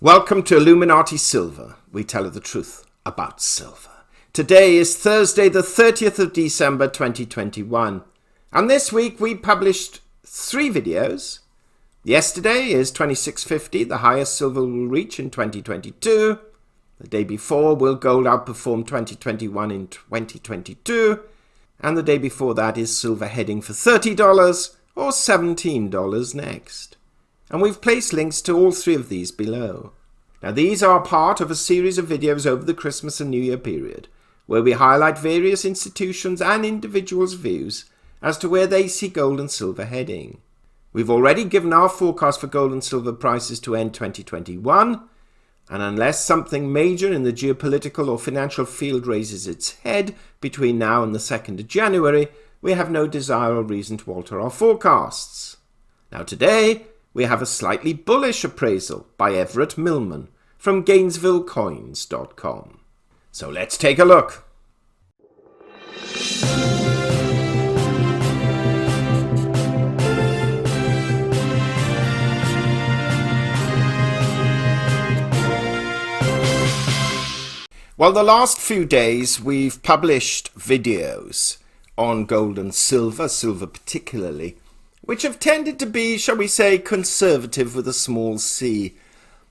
Welcome to Illuminati Silver. We tell you the truth about silver. Today is Thursday, the 30th of December, 2021. And this week we published 3 videos. Yesterday is 26.50, the highest silver will reach in 2022. The day before, will gold outperform 2021 in 2022? And the day before that is silver heading for $30 or $17 next. And we've placed links to all 3 of these below. Now these are part of a series of videos over the Christmas and New Year period, where we highlight various institutions and individuals' views as to where they see gold and silver heading. We've already given our forecast for gold and silver prices to end 2021, and unless something major in the geopolitical or financial field raises its head between now and the 2nd of January, we have no desire or reason to alter our forecasts. Now today, we have a slightly bullish appraisal by Everett Millman from GainesvilleCoins.com. So let's take a look. Well, the last few days we've published videos on gold and silver particularly, which have tended to be, shall we say, conservative with a small c.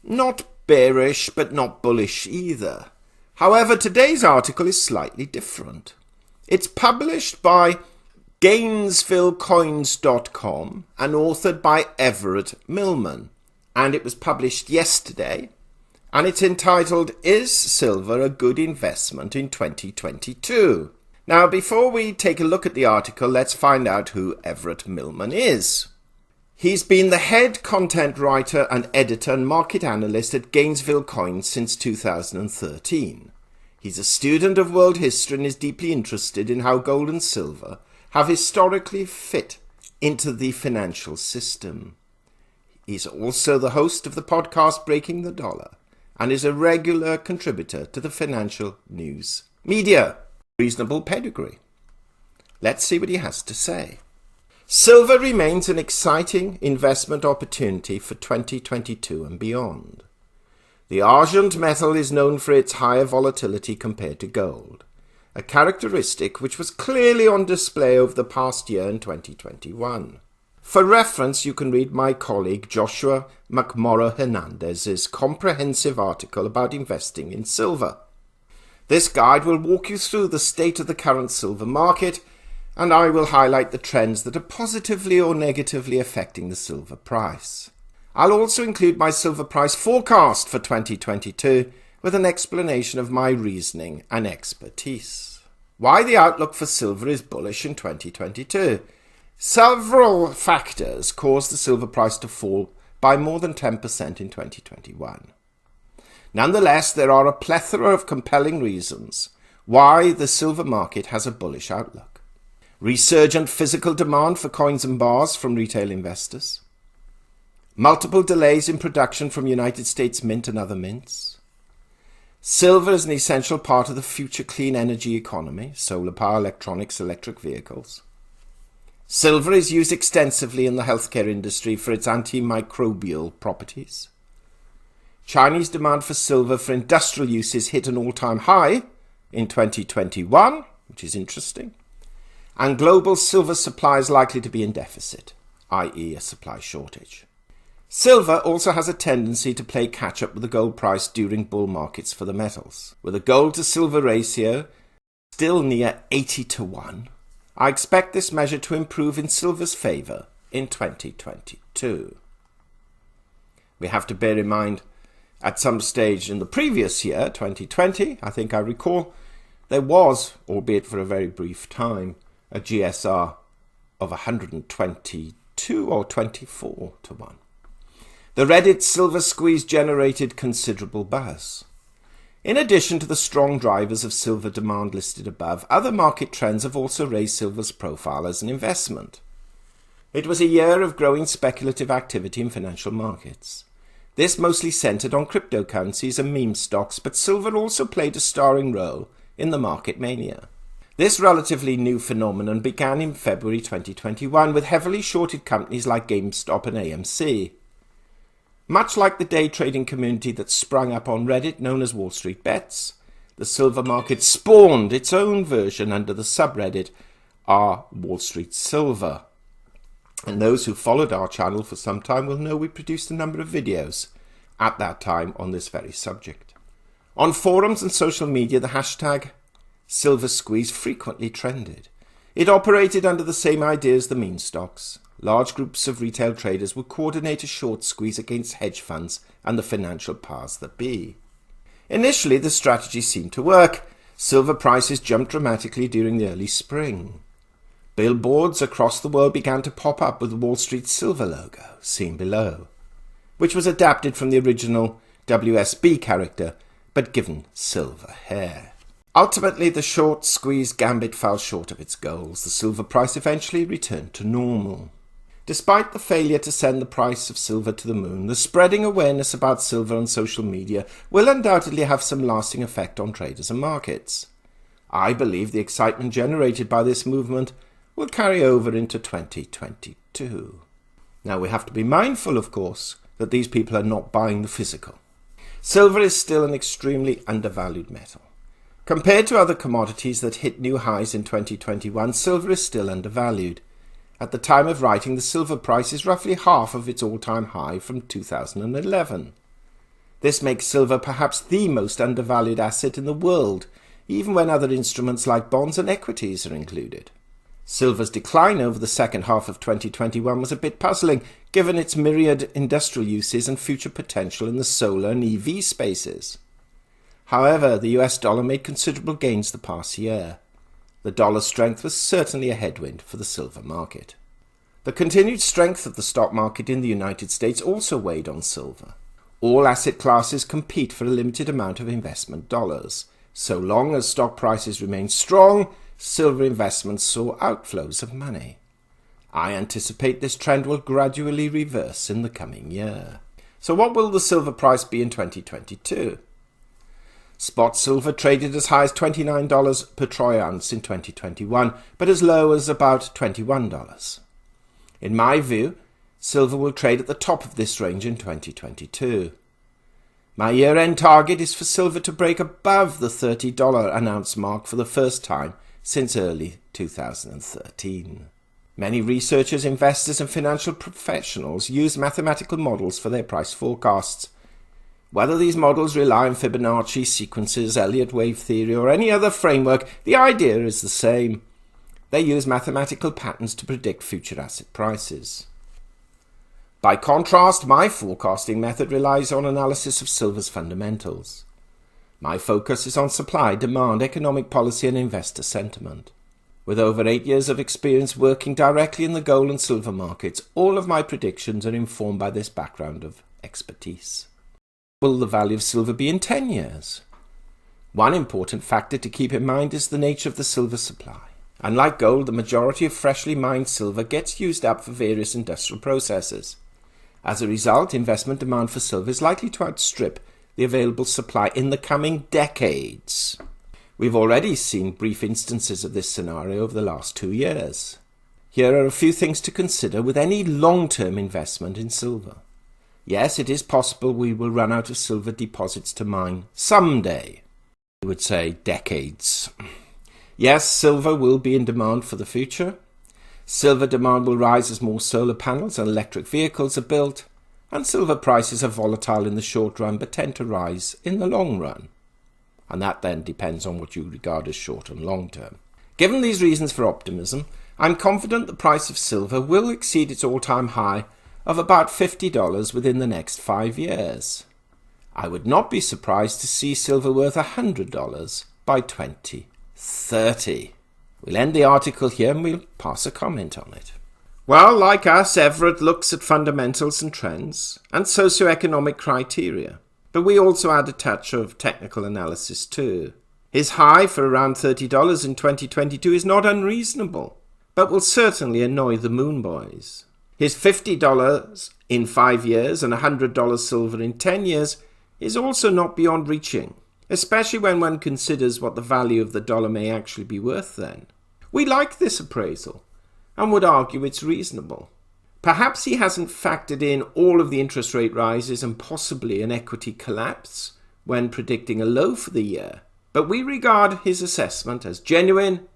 Not bearish, but not bullish either. However, today's article is slightly different. It's published by GainesvilleCoins.com and authored by Everett Millman. And it was published yesterday. And it's entitled, Is Silver a Good Investment in 2022? Now, before we take a look at the article, let's find out who Everett Millman is. He's been the head content writer and editor and market analyst at Gainesville Coins since 2013. He's a student of world history and is deeply interested in how gold and silver have historically fit into the financial system. He's also the host of the podcast Breaking the Dollar and is a regular contributor to the financial news media. Reasonable pedigree. Let's see what he has to say. Silver remains an exciting investment opportunity for 2022 and beyond. The argent metal is known for its higher volatility compared to gold, a characteristic which was clearly on display over the past year in 2021. For reference, you can read my colleague Joshua McMorrow Hernandez's comprehensive article about investing in silver. This guide will walk you through the state of the current silver market, and I will highlight the trends that are positively or negatively affecting the silver price. I'll also include my silver price forecast for 2022 with an explanation of my reasoning and expertise. Why the outlook for silver is bullish in 2022. Several factors caused the silver price to fall by more than 10% in 2021. Nonetheless, there are a plethora of compelling reasons why the silver market has a bullish outlook. Resurgent physical demand for coins and bars from retail investors. Multiple delays in production from United States Mint and other mints. Silver is an essential part of the future clean energy economy, solar power, electronics, electric vehicles. Silver is used extensively in the healthcare industry for its antimicrobial properties. Chinese demand for silver for industrial uses hit an all-time high in 2021, which is interesting, and global silver supply is likely to be in deficit, i.e. a supply shortage. Silver also has a tendency to play catch-up with the gold price during bull markets for the metals. With a gold to silver ratio still near 80-1, I expect this measure to improve in silver's favour in 2022. We have to bear in mind, at some stage in the previous year, 2020, I think I recall, there was, albeit for a very brief time, a GSR of 122 or 24-1. The Reddit silver squeeze generated considerable buzz. In addition to the strong drivers of silver demand listed above, other market trends have also raised silver's profile as an investment. It was a year of growing speculative activity in financial markets. This mostly centered on cryptocurrencies and meme stocks, but silver also played a starring role in the market mania. This relatively new phenomenon began in February 2021 with heavily shorted companies like GameStop and AMC. Much like the day trading community that sprung up on Reddit known as Wall Street Bets, the silver market spawned its own version under the subreddit r Wall Street Silver. And those who followed our channel for some time will know we produced a number of videos at that time on this very subject. On forums and social media, the hashtag Silver Squeeze frequently trended. It operated under the same idea as the meme stocks. Large groups of retail traders would coordinate a short squeeze against hedge funds and the financial powers that be. Initially, the strategy seemed to work. Silver prices jumped dramatically during the early spring. Billboards across the world began to pop up with the Wall Street Silver logo, seen below, which was adapted from the original WSB character, but given silver hair. Ultimately, the short squeeze gambit fell short of its goals. The silver price eventually returned to normal. Despite the failure to send the price of silver to the moon, the spreading awareness about silver on social media will undoubtedly have some lasting effect on traders and markets. I believe the excitement generated by this movement will carry over into 2022. Now, we have to be mindful, of course, that these people are not buying the physical. Silver is still an extremely undervalued metal. Compared to other commodities that hit new highs in 2021, silver is still undervalued. At the time of writing, the silver price is roughly half of its all-time high from 2011. This makes silver perhaps the most undervalued asset in the world, even when other instruments like bonds and equities are included. Silver's decline over the second half of 2021 was a bit puzzling, given its myriad industrial uses and future potential in the solar and EV spaces. However, the US dollar made considerable gains the past year. The dollar's strength was certainly a headwind for the silver market. The continued strength of the stock market in the United States also weighed on silver. All asset classes compete for a limited amount of investment dollars. So long as stock prices remain strong, silver investments saw outflows of money. I anticipate this trend will gradually reverse in the coming year. So what will the silver price be in 2022? Spot silver traded as high as $29 per troy ounce in 2021, but as low as about $21. In my view, silver will trade at the top of this range in 2022. My year-end target is for silver to break above the $30 an ounce mark for the first time since early 2013. Many researchers, investors and financial professionals use mathematical models for their price forecasts. Whether these models rely on Fibonacci sequences, Elliott wave theory or any other framework, the idea is the same. They use mathematical patterns to predict future asset prices. By contrast, my forecasting method relies on analysis of silver's fundamentals. My focus is on supply, demand, economic policy and investor sentiment. With over 8 years of experience working directly in the gold and silver markets, all of my predictions are informed by this background of expertise. Will the value of silver be in 10 years? One important factor to keep in mind is the nature of the silver supply. Unlike gold, the majority of freshly mined silver gets used up for various industrial processes. As a result, investment demand for silver is likely to outstrip the available supply in the coming decades. We've already seen brief instances of this scenario over the last 2 years. Here are a few things to consider with any long-term investment in silver. Yes, it is possible we will run out of silver deposits to mine someday. We would say decades. Yes, silver will be in demand for the future. Silver demand will rise as more solar panels and electric vehicles are built, and silver prices are volatile in the short run but tend to rise in the long run. And that then depends on what you regard as short and long term. Given these reasons for optimism, I'm confident the price of silver will exceed its all-time high of about $50 within the next 5 years. I would not be surprised to see silver worth $100 by 2030. We'll end the article here and we'll pass a comment on it. Well, like us, Everett looks at fundamentals and trends and socioeconomic criteria, but we also add a touch of technical analysis too. His high for around $30 in 2022 is not unreasonable, but will certainly annoy the moon boys. His $50 in 5 years and $100 silver in 10 years is also not beyond reaching, especially when one considers what the value of the dollar may actually be worth then. We like this appraisal and would argue it's reasonable. Perhaps he hasn't factored in all of the interest rate rises and possibly an equity collapse when predicting a low for the year, but we regard his assessment as genuine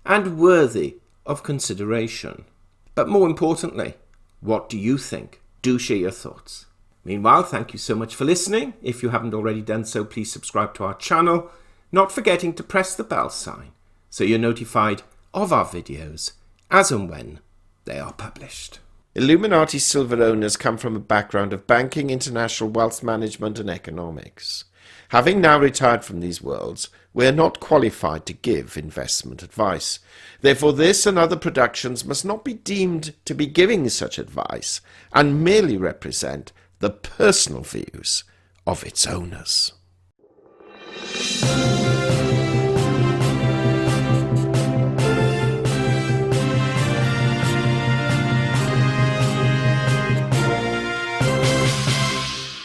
and worthy of consideration. But more importantly, what do you think? Do share your thoughts. Meanwhile, thank you so much for listening. If you haven't already done so, please subscribe to our channel, not forgetting to press the bell sign so you're notified of our videos as and when they are published. Illuminati silver owners come from a background of banking, international wealth management and economics. Having now retired from these worlds, we are not qualified to give investment advice. Therefore, this and other productions must not be deemed to be giving such advice and merely represent the personal views of its owners.